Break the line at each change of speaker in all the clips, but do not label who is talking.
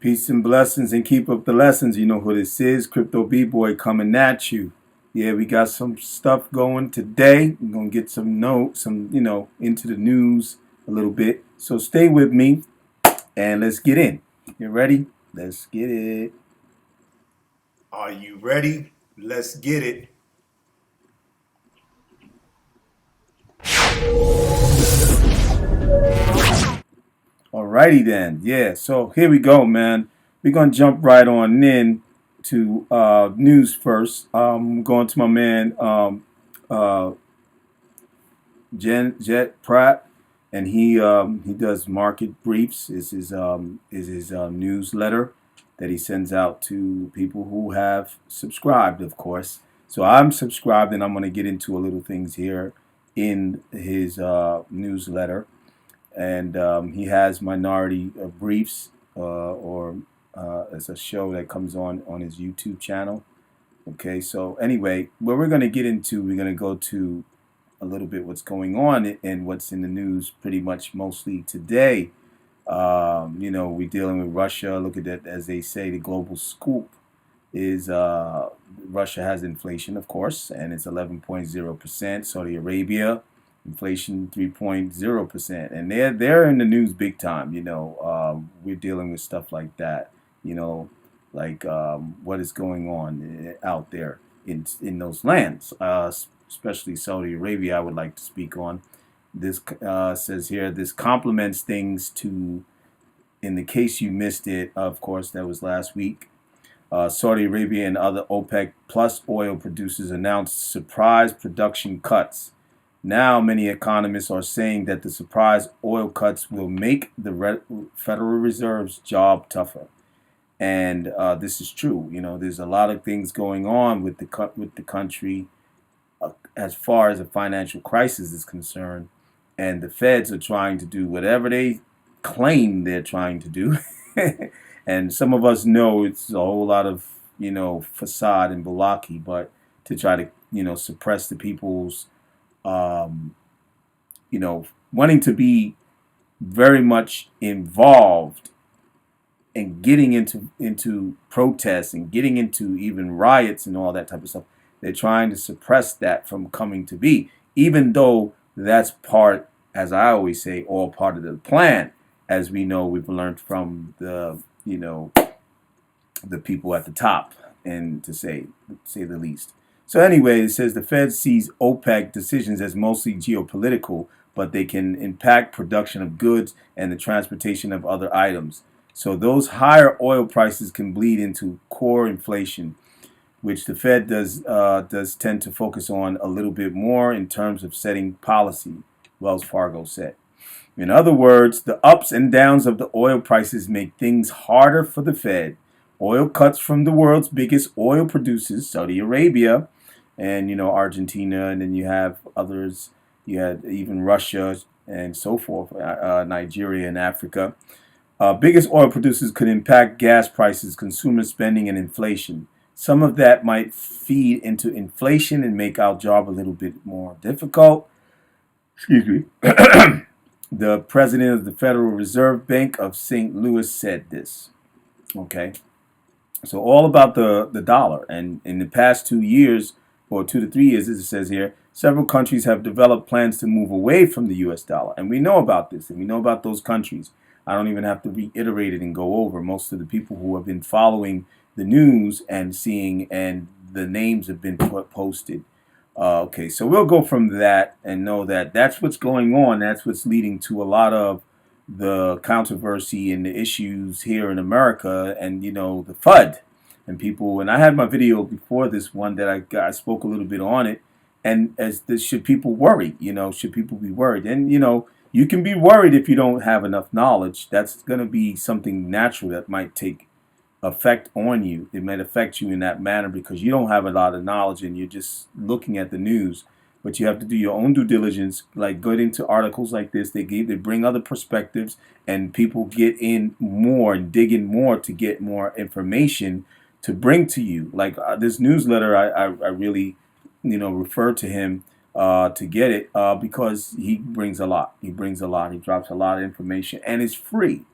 Peace and blessings and keep up the lessons. You know who this is. Crypto B-Boy coming at you. Yeah, we got some stuff going today. We're going to get some into the news a little bit. So stay with me and let's get in. You ready? Let's get it.
Are you ready? Let's get it.
Alrighty then. Yeah, so here we go, man. We're going to jump right on in to news first. Going to my man uh, Jet Pratt, and he does market briefs. Is his newsletter that he sends out to people who have subscribed, of course. So I'm subscribed, and I'm going to get into a little things here in his newsletter, and he has minority briefs, or it's a show that comes on his YouTube channel. Okay, so anyway, what we're going to get into, we're going to go to a little bit what's going on and what's in the news pretty much mostly today. We're dealing with Russia. Look at that, as they say, the global scoop is Russia has inflation, of course, and it's 11.0%. Saudi Arabia, inflation 3.0%, and they're in the news big time. We're dealing with stuff like that. Like what is going on out there in those lands, especially Saudi Arabia. I would like to speak on this. Says here, this complements things to. In the case you missed it, of course, that was last week. Saudi Arabia and other OPEC plus oil producers announced surprise production cuts. Now, many economists are saying that the surprise oil cuts will make the Federal Reserve's job tougher. And this is true. There's a lot of things going on with the country as far as a financial crisis is concerned, and the feds are trying to do whatever they claim they're trying to do. And some of us know it's a whole lot of facade and balaki, but to try to suppress the people's wanting to be very much involved and getting into protests and getting into even riots and all that type of stuff. They're trying to suppress that from coming to be, even though that's part, as I always say, all part of the plan. As we know, we've learned from the people at the top, and to say the least. So anyway, it says the Fed sees OPEC decisions as mostly geopolitical, but they can impact production of goods and the transportation of other items. So those higher oil prices can bleed into core inflation, which the Fed does tend to focus on a little bit more in terms of setting policy, Wells Fargo said. In other words, the ups and downs of the oil prices make things harder for the Fed. Oil cuts from the world's biggest oil producers, Saudi Arabia, and Argentina, and then you have others. You had even Russia and so forth, Nigeria and Africa. Biggest oil producers could impact gas prices, consumer spending, and inflation. Some of that might feed into inflation and make our job a little bit more difficult. Excuse me. The president of the Federal Reserve Bank of St. Louis said this. Okay. So all about the dollar. And in the past 2 years, or 2 to 3 years, as it says here, several countries have developed plans to move away from the U.S. dollar. And we know about this, and we know about those countries. I don't even have to reiterate it and go over. Most of the people who have been following the news and seeing, and the names have been posted. Okay, so we'll go from that and know that that's what's going on. That's what's leading to a lot of the controversy and the issues here in America, and the FUD and people. And I had my video before this one that I spoke a little bit on it. And as this, should people worry? Should people be worried? And you can be worried if you don't have enough knowledge. That's going to be something natural that might take effect on you. It might affect you in that manner because you don't have a lot of knowledge and you're just looking at the news. But you have to do your own due diligence, like go into articles like this. They bring other perspectives, and people get in more and dig in more to get more information to bring to you. Like this newsletter, I really refer to him to get it because he brings a lot. He drops a lot of information, and it's free.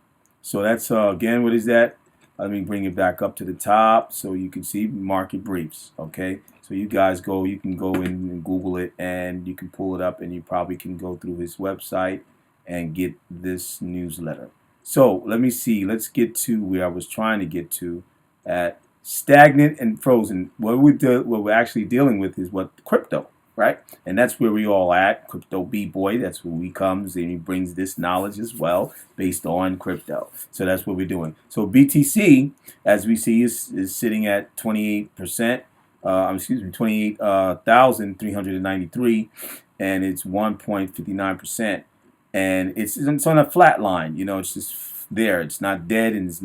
So that's again, what is that? Let me bring it back up to the top so you can see market briefs. Okay, so you guys you can go in and Google it, and you can pull it up, and you probably can go through his website and get this newsletter. So let me see. Let's get to where I was trying to get to at stagnant and frozen. What we're actually dealing with is what crypto, right? And that's where we all at. Crypto B-Boy, that's who he comes, and he brings this knowledge as well based on crypto. So that's what we're doing. So BTC, as we see, is sitting at 28%. 28,393, and it's 1.59%. And it's on a flat line. It's just there. It's not dead, and it's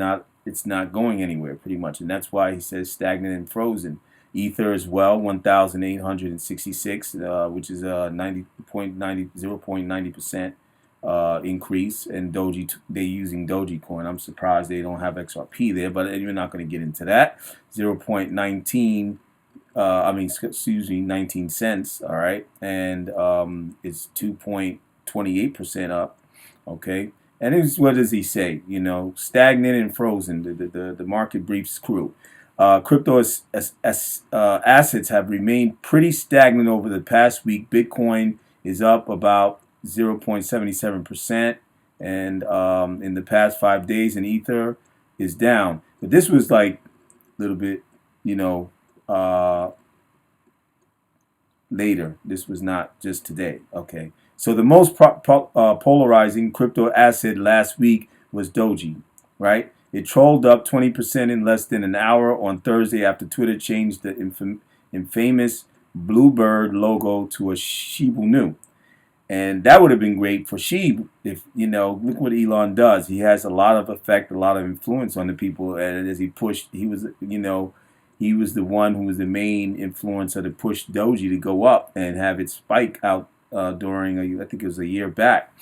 not going anywhere pretty much. And that's why he says stagnant and frozen. Ether as well, 1,866, which is a 0.90% increase. And they're using Dogecoin. I'm surprised they don't have XRP there, but you're not going to get into that. 0.19. 19 cents. All right, and it's 2.28% up. Okay, and what does he say? Stagnant and frozen. The market briefs crew. Crypto assets have remained pretty stagnant over the past week. Bitcoin is up about 0.77%, and in the past 5 days, and Ether is down. But this was like a little bit, later. This was not just today. Okay, so the most polarizing crypto asset last week was Doji, right? It trolled up 20% in less than an hour on Thursday after Twitter changed the infamous Bluebird logo to a Shiba Nu. And that would have been great for Sheeb if, look what Elon does. He has a lot of effect, a lot of influence on the people. And as he pushed, he was the one who was the main influencer to push Doji to go up and have it spike out during, I think it was a year back.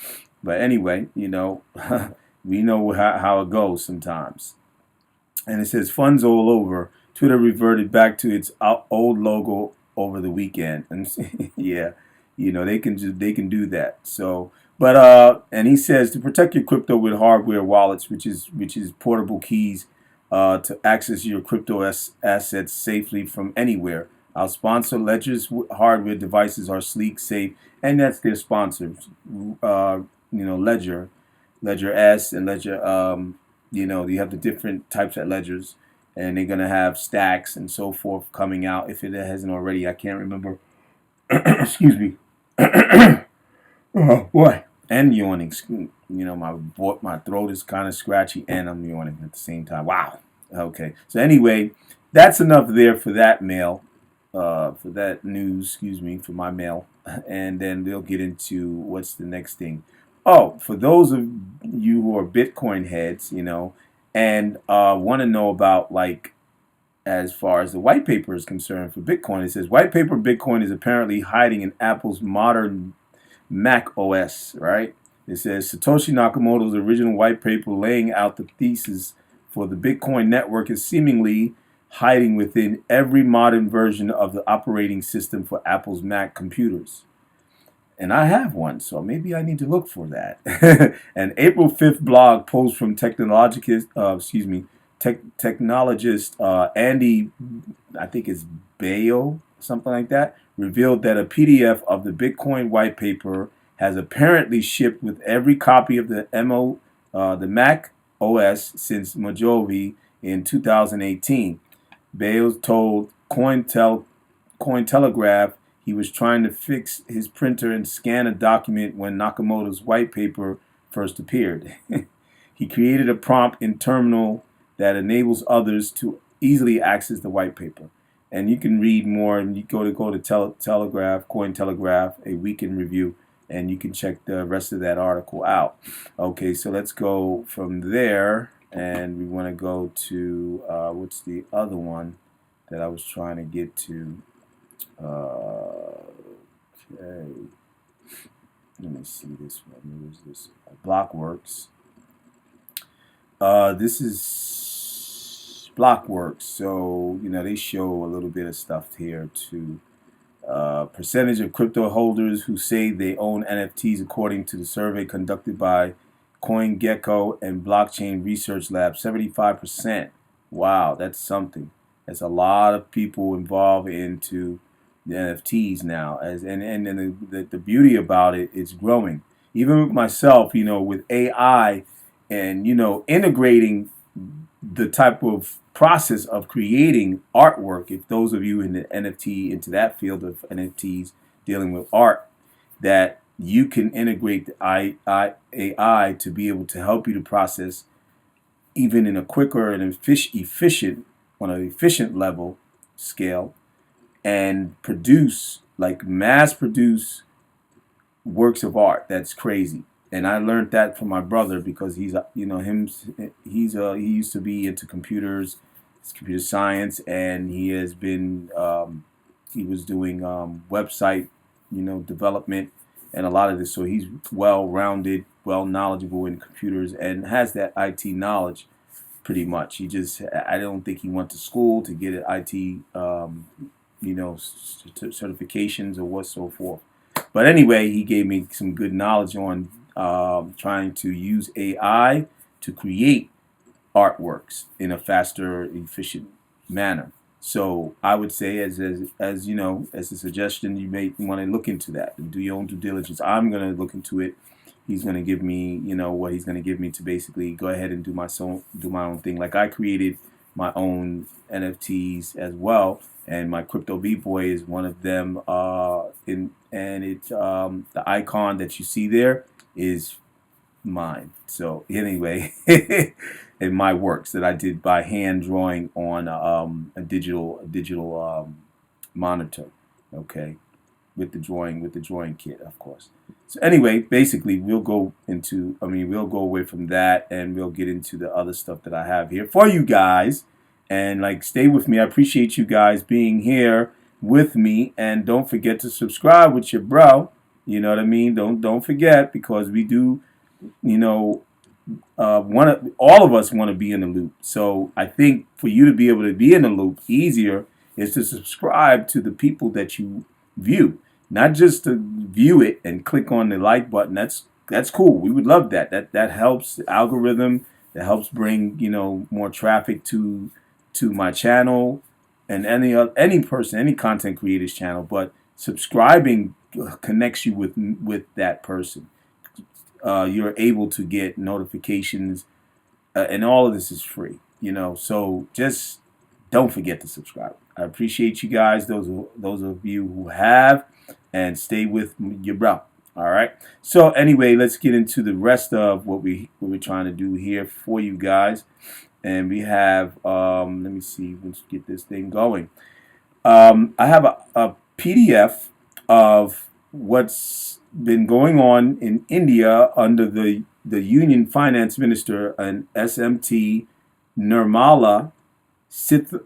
But anyway, we know how it goes sometimes. And it says funds all over. Twitter reverted back to its old logo over the weekend. And yeah, they can do that. So, but and he says to protect your crypto with hardware wallets, which is portable keys to access your crypto assets safely from anywhere. Our sponsor, Ledger's hardware devices are sleek, safe, and that's their sponsors. Ledger S and Ledger. You have the different types of ledgers, and they're gonna have stacks and so forth coming out. If it hasn't already, I can't remember. Excuse me. Oh boy, and yawning. My throat is kind of scratchy, and I'm yawning at the same time. Wow. Okay. So anyway, that's enough there for that mail, for that news. Excuse me, for my mail, and then we'll get into what's the next thing. Oh, for those of you who are Bitcoin heads, and want to know about as far as the white paper is concerned for Bitcoin, it says white paper Bitcoin is apparently hiding in Apple's modern Mac OS, right? It says Satoshi Nakamoto's original white paper laying out the thesis for the Bitcoin network is seemingly hiding within every modern version of the operating system for Apple's Mac computers. And I have one, so maybe I need to look for that. An April 5th blog post from technologist Andy, I think it's Bayo, something like that, revealed that a PDF of the Bitcoin white paper has apparently shipped with every copy of the Mac OS since Mojave in 2018. Bales told Cointelegraph he was trying to fix his printer and scan a document when Nakamoto's white paper first appeared. He created a prompt in terminal that enables others to easily access the white paper. And you can read more, and you go to Telegraph, Cointelegraph, a weekend review, and you can check the rest of that article out. Okay, so let's go from there, and we want to go to, what's the other one that I was trying to get to? Okay, let me see this one. Where is this? Blockworks. This is Blockworks, so they show a little bit of stuff here too. Percentage of crypto holders who say they own NFTs according to the survey conducted by CoinGecko and Blockchain Research Lab, 75%. Wow, that's something. There's a lot of people involved into the NFTs now, and the beauty about it is growing. Even with myself, with AI and integrating the type of process of creating artwork. If those of you in the NFT into that field of NFTs dealing with art, that you can integrate the AI to be able to help you to process even in a quicker and efficient on an efficient level scale, and produce, like, mass produce works of art. That's crazy. And I learned that from my brother because he's he used to be into computers, computer science, and he has been he was doing website development and a lot of this. So he's well rounded, well knowledgeable in computers, and has that IT knowledge pretty much. I don't think he went to school to get an IT certifications or what so forth. But anyway, he gave me some good knowledge on trying to use AI to create artworks in a faster, efficient manner. So I would say, as as a suggestion, you may want to look into that and do your own due diligence. I'm going to look into it. He's going to give me, what he's going to give me to basically go ahead and do my own thing. Like, I created my own NFTs as well, and my crypto b boy is one of them. The icon that you see there is mine. So anyway, and my works that I did by hand drawing on a digital monitor. Okay, with the drawing kit, of course. So anyway, basically, we'll go away from that, and we'll get into the other stuff that I have here for you guys. And, like, stay with me. I appreciate you guys being here with me, and don't forget to subscribe with your bro. You know what I mean? Don't forget, because we do, you know, all of us want to be in the loop. So I think for you to be able to be in the loop, easier is to subscribe to the people that you view, not just to view it and click on the like button. That's cool. We would love that. That helps the algorithm. That helps bring more traffic to my channel and any person, any content creator's channel. But subscribing connects you with that person. You're able to get notifications, and all of this is free. So just don't forget to subscribe. I appreciate you guys, those of you who have, and stay with your bro. All right. So anyway, let's get into the rest of what we're trying to do here for you guys. And we have, let me see, let's get this thing going. I have a PDF of what's been going on in India under the Union Finance Minister and SMT Nirmala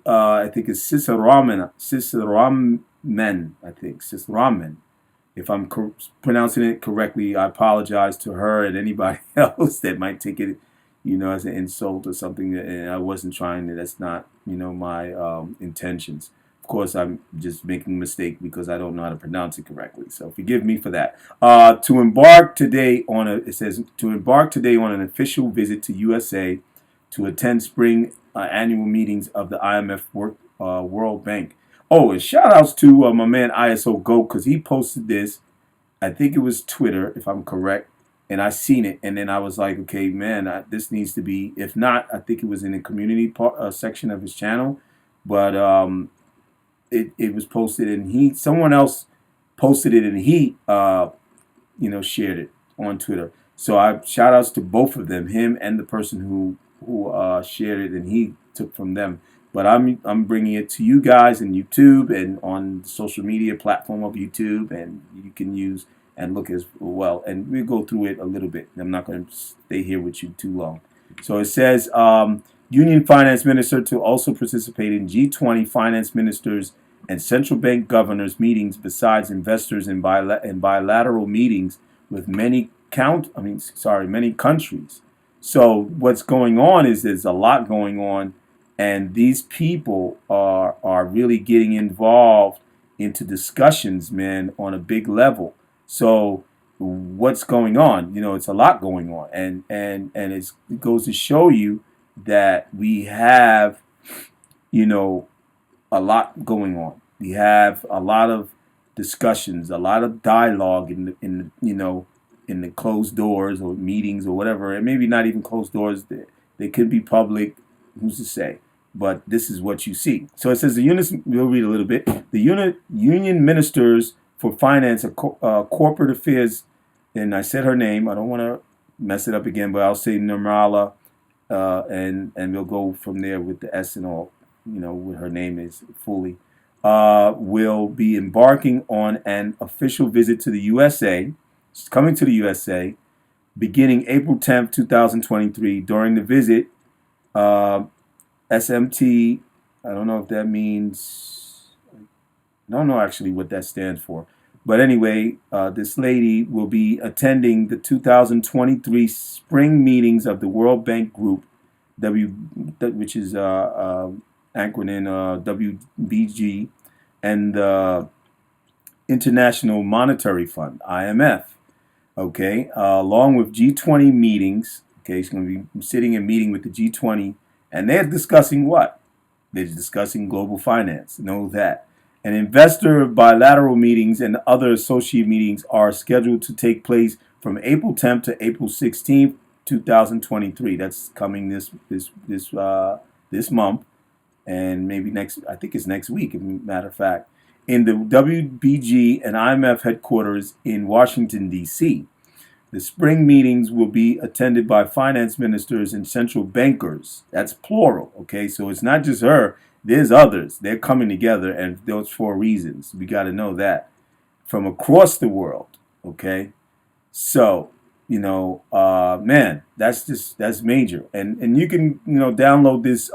I think it's Sisaraman, Sisaraman. If I'm pronouncing it correctly, I apologize to her and anybody else that might take it, as an insult or something. And I wasn't trying to. That's not, my intentions. Of course, I'm just making a mistake because I don't know how to pronounce it correctly. So forgive me for that. It says to embark today on an official visit to USA to attend spring annual meetings of the IMF World Bank. Oh, and shout outs to my man ISO Go, because he posted this. I think it was Twitter, if I'm correct. And I seen it, and then I was like, okay, man, this needs to be. If not, I think it was in the community section of his channel, but it was posted, and someone else posted it, and he shared it on Twitter. So I shout outs to both of them, him and the person who shared it, and he took from them. But I'm bringing it to you guys in YouTube and on the social media platform of YouTube, and you can use and look as well. And we'll go through it a little bit. I'm not going to stay here with you too long. So it says, Union Finance Minister to also participate in G20 finance ministers and central bank governors meetings, besides investors in bilateral meetings with many countries. So what's going on is there's a lot going on, and these people are really getting involved into discussions, man, on a big level. So what's going on? It's a lot going on, and it goes to show you that we have you know, a lot going on. We have a lot of discussions, a lot of dialogue in the closed doors or meetings or whatever, and maybe not even closed doors. They could be public. Who's to say? But this is what you see. So it says we'll read a little bit. The union ministers for finance and corporate affairs, and I said her name. I don't want to mess it up again, but I'll say Nirmala, and we'll go from there with the S and all, what her name is fully, will be embarking on an official visit to the USA. She's coming to the USA beginning April 10th, 2023. During the visit, SMT, I don't know if that means, I don't know actually what that stands for. But anyway, this lady will be attending the 2023 spring meetings of the World Bank Group, which is acronym WBG, and the International Monetary Fund, IMF. Okay, along with G20 meetings. Okay, she's going to be sitting and meeting with the G20, and they're discussing what? They're discussing global finance. Know that. And investor bilateral meetings and other associate meetings are scheduled to take place from April 10th to April 16th, 2023. That's coming this month, and maybe next. I think it's next week, as a matter of fact, in the WBG and IMF headquarters in Washington, D.C. The spring meetings will be attended by finance ministers and central bankers. That's plural, okay? So it's not just her. There's others. They're coming together, and those for reasons. We got to know that. From across the world, okay? So, man, that's major. And you can, download this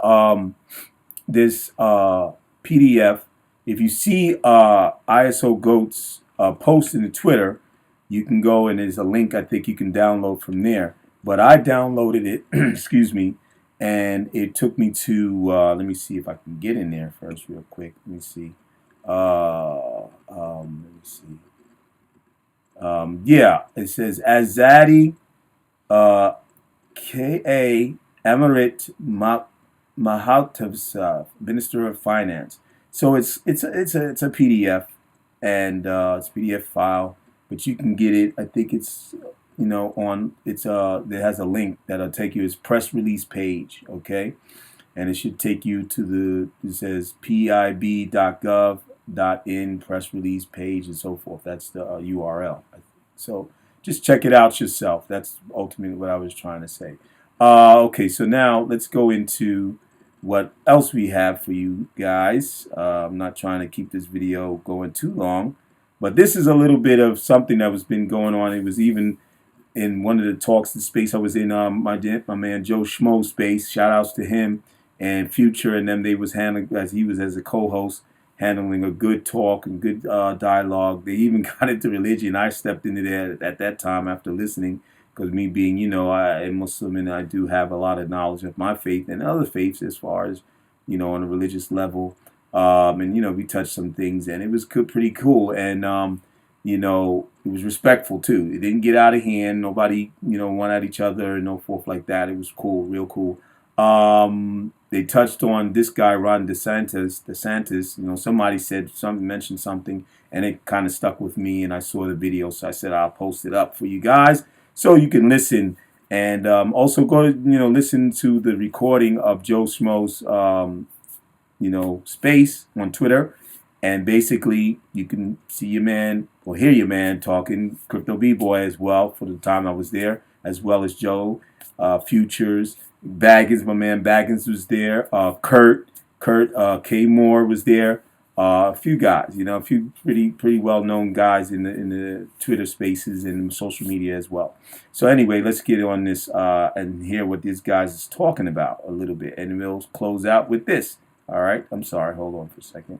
PDF. If you see ISO Goat's post in the Twitter, you can go and there's a link I think you can download from there. But I downloaded it, excuse me, and it took me to, let me see if I can get in there first real quick. Let me see. Yeah, it says Azadi K.A. Emirat Mahatovsov, Minister of Finance. So it's a PDF, and it's a PDF file, but you can get it. I think it's there has a link that'll take you to its press release page, okay, and it should take you to it says pib.gov.in press release page and so forth. That's the URL. So just check it out yourself. That's ultimately what I was trying to say. Okay, so now let's go into what else we have for you guys. I'm not trying to keep this video going too long, but this is a little bit of something that was been going on. It was even in one of the talks, the space I was in, my man Joe Schmo's space. Shout outs to him and Future and them. They was handling, as he was as a co-host, handling a good talk and good dialogue. They even got into religion. I stepped into there at that time after listening, because me being, a Muslim, and I do have a lot of knowledge of my faith and other faiths as far as, on a religious level. And, we touched some things, and it was pretty cool. And, it was respectful, too. It didn't get out of hand. Nobody, went at each other and no forth like that. It was cool, real cool. They touched on this guy, Ron Desantis. Somebody mentioned something, and it kind of stuck with me, and I saw the video, so I said I'll post it up for you guys so you can listen, and also go to listen to the recording of Joe Schmo's space on Twitter, and basically you can see your man or hear your man talking Crypto B-Boy as well for the time I was there, as well as Joe, Futures, Baggins, my man Baggins was there, Kurt K. Moore was there, a few guys, a few pretty well-known guys in the Twitter spaces and social media as well. So anyway, let's get on this and hear what these guys is talking about a little bit, and we'll close out with this. All right, I'm sorry, hold on for a second.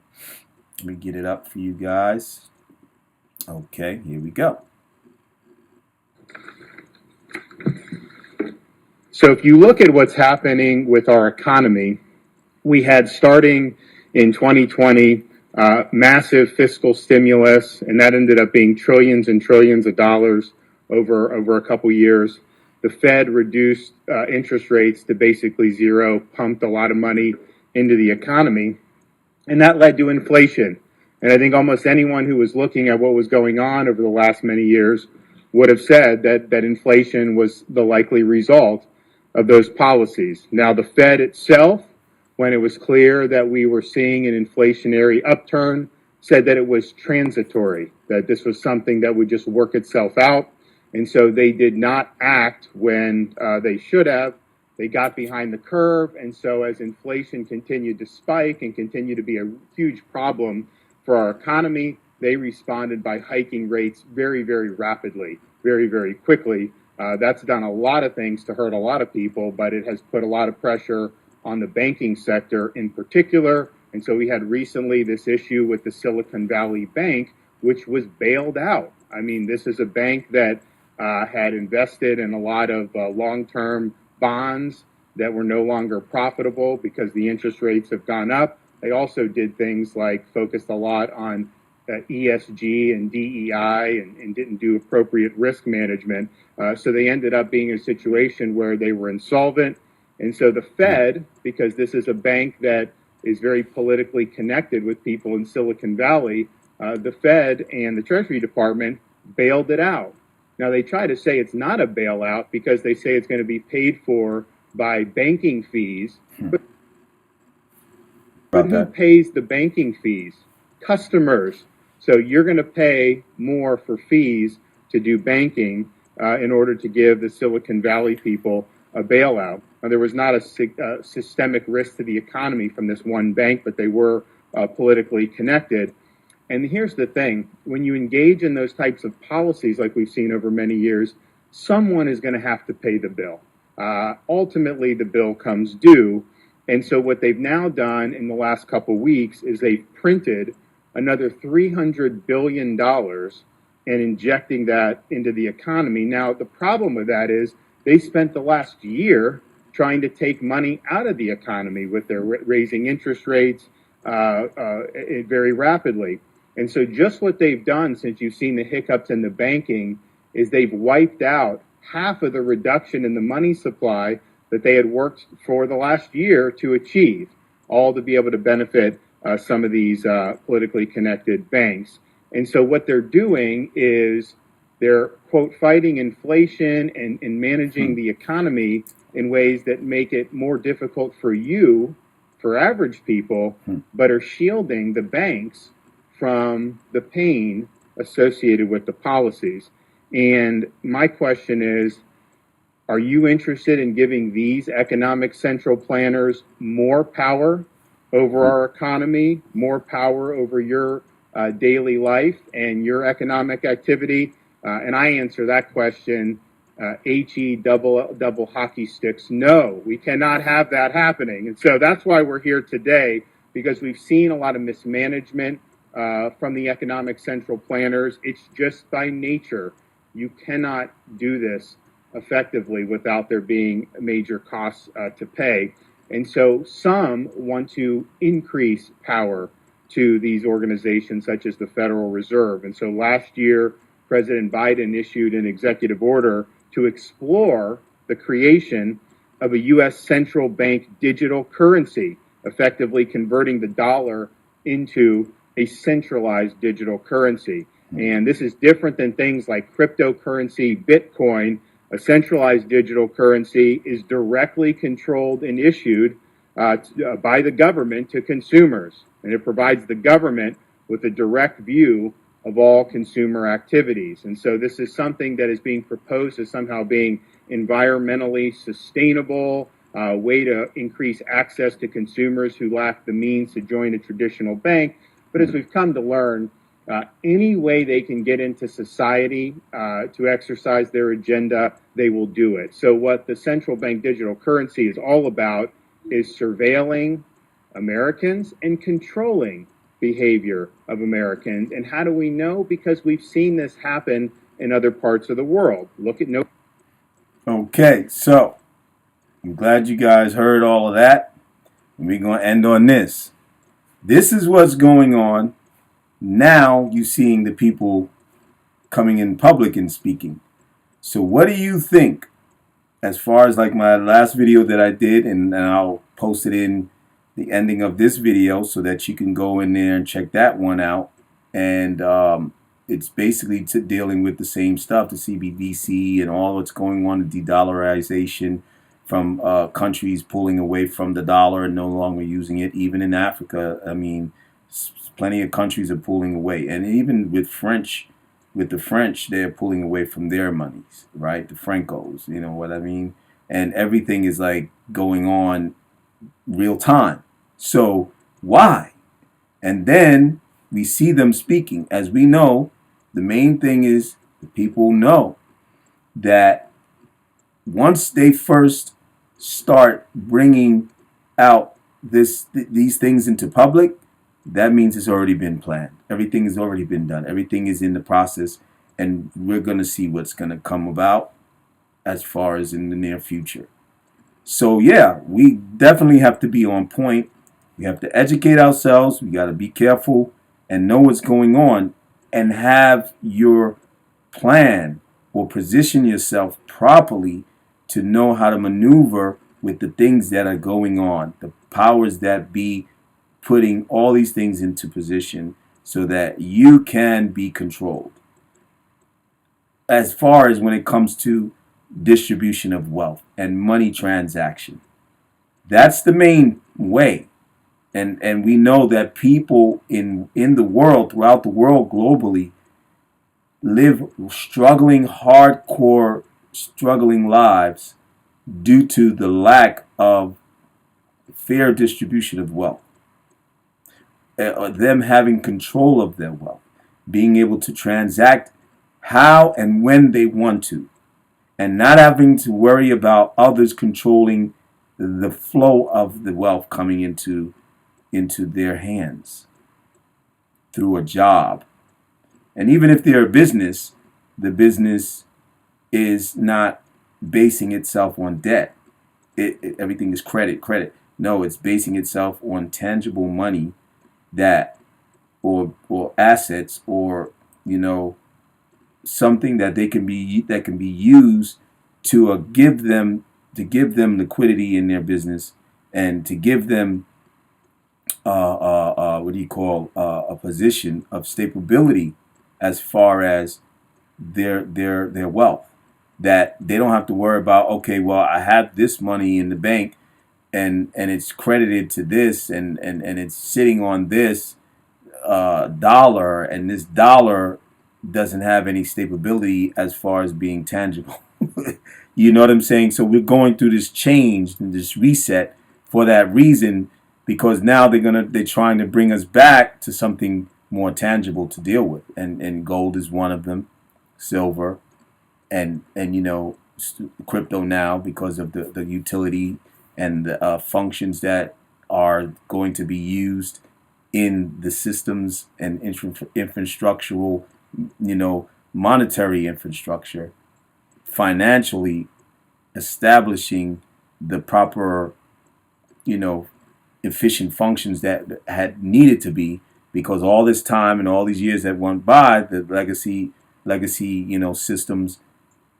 Let me get it up for you guys. Okay, here we go.
So if you look at what's happening with our economy, we had starting in 2020 massive fiscal stimulus, and that ended up being trillions and trillions of dollars over a couple years. The Fed reduced interest rates to basically zero, pumped a lot of money into the economy, and that led to inflation. And I think almost anyone who was looking at what was going on over the last many years would have said that inflation was the likely result of those policies. Now, the Fed itself, when it was clear that we were seeing an inflationary upturn, said that it was transitory, that this was something that would just work itself out. And so they did not act when they should have. They got behind the curve. And so as inflation continued to spike and continue to be a huge problem for our economy, they responded by hiking rates very, very rapidly, very, very quickly. That's done a lot of things to hurt a lot of people, but it has put a lot of pressure on the banking sector in particular. And so we had recently this issue with the Silicon Valley Bank, which was bailed out. I mean, this is a bank that had invested in a lot of long-term bonds that were no longer profitable because the interest rates have gone up. They also did things like focused a lot on ESG and DEI and didn't do appropriate risk management. So they ended up being in a situation where they were insolvent. And so the Fed, because this is a bank that is very politically connected with people in Silicon Valley, the Fed and the Treasury Department bailed it out. Now, they try to say it's not a bailout because they say it's going to be paid for by banking fees. But who pays the banking fees? Customers. So you're going to pay more for fees to do banking in order to give the Silicon Valley people a bailout. Now, there was not a systemic risk to the economy from this one bank, but they were politically connected. And here's the thing, when you engage in those types of policies like we've seen over many years, someone is going to have to pay the bill. Ultimately, the bill comes due. And so what they've now done in the last couple weeks is they've printed another $300 billion and injecting that into the economy. Now, the problem with that is they spent the last year trying to take money out of the economy with their raising interest rates very rapidly. And so just what they've done since you've seen the hiccups in the banking is they've wiped out half of the reduction in the money supply that they had worked for the last year to achieve, all to be able to benefit some of these politically connected banks. And so what they're doing is they're, quote, fighting inflation and managing the economy in ways that make it more difficult for you, for average people, but are shielding the banks from the pain associated with the policies. And my question is, are you interested in giving these economic central planners more power over our economy, more power over your daily life and your economic activity? And I answer that question, HE double hockey sticks. No, we cannot have that happening. And so that's why we're here today, because we've seen a lot of mismanagement from the economic central planners. It's just by nature. You cannot do this effectively without there being major costs to pay. And so some want to increase power to these organizations such as the Federal Reserve. And so last year, President Biden issued an executive order to explore the creation of a U.S. central bank digital currency, effectively converting the dollar into a centralized digital currency. And this is different than things like cryptocurrency, Bitcoin. A centralized digital currency is directly controlled and issued by the government to consumers. And it provides the government with a direct view of all consumer activities. And so this is something that is being proposed as somehow being environmentally sustainable, a way to increase access to consumers who lack the means to join a traditional bank. But as we've come to learn, any way they can get into society to exercise their agenda, they will do it. So what the central bank digital currency is all about is surveilling Americans and controlling behavior of Americans. And how do we know? Because we've seen this happen in other parts of the world. Look at no.
Okay, so I'm glad you guys heard all of that. And we're going to end on this. This is what's going on. Now you're seeing the people coming in public and speaking. So what do you think as far as like my last video that I did, and I'll post it in the ending of this video so that you can go in there and check that one out. And it's basically dealing with the same stuff, the CBDC and all what's going on, the de-dollarization from countries pulling away from the dollar and no longer using it. Even in Africa, I mean, plenty of countries are pulling away. And even with the French, they're pulling away from their monies, right? The Francos, you know what I mean? And everything is like going on real time. So why? And then we see them speaking. As we know, the main thing is the people know that once they first start bringing out these things into public, that means it's already been planned. Everything has already been done. Everything is in the process, and we're going to see what's going to come about as far as in the near future. So yeah, we definitely have to be on point. We have to educate ourselves. We got to be careful and know what's going on and have your plan or position yourself properly to know how to maneuver with the things that are going on, the powers that be putting all these things into position so that you can be controlled. As far as when it comes to distribution of wealth and money transaction, that's the main way. And we know that people in the world, throughout the world globally, live hardcore struggling lives due to the lack of fair distribution of wealth. Them having control of their wealth, being able to transact how and when they want to, and not having to worry about others controlling the flow of the wealth coming into their hands through a job. And even if they're a business, the business is not basing itself on debt. Everything is credit. No, it's basing itself on tangible money that or assets, or something that can be used to give them liquidity in their business, and to give them a position of stability as far as their wealth, that they don't have to worry about, okay, well, I have this money in the bank and it's credited to this, and it's sitting on this dollar, and this dollar doesn't have any stability as far as being tangible. You know what I'm saying? So we're going through this change and this reset for that reason, because now they're trying to bring us back to something more tangible to deal with, and gold is one of them, silver, and crypto now, because of the utility and the functions that are going to be used in the systems and infrastructural, monetary infrastructure, financially establishing the proper, efficient functions that had needed to be, because all this time and all these years that went by, the legacy, systems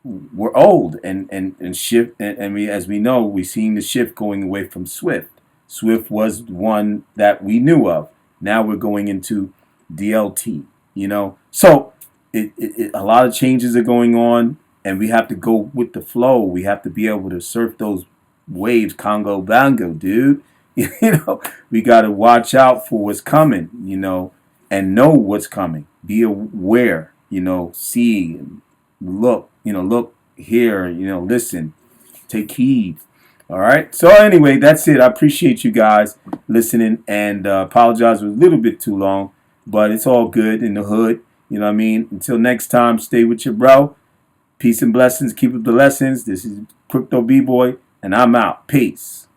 were old and shift. And as we know, we're seeing the shift going away from Swift. Swift was one that we knew of. Now we're going into DLT, So a lot of changes are going on, and we have to go with the flow. We have to be able to surf those waves, Congo Bango, dude. We got to watch out for what's coming, and know what's coming. Be aware, see, look, look, hear, listen, take heed. All right. So anyway, that's it. I appreciate you guys listening, and apologize, it was a little bit too long, but it's all good in the hood. You know what I mean? Until next time, stay with your bro. Peace and blessings. Keep up the lessons. This is Crypto B-Boy, and I'm out. Peace.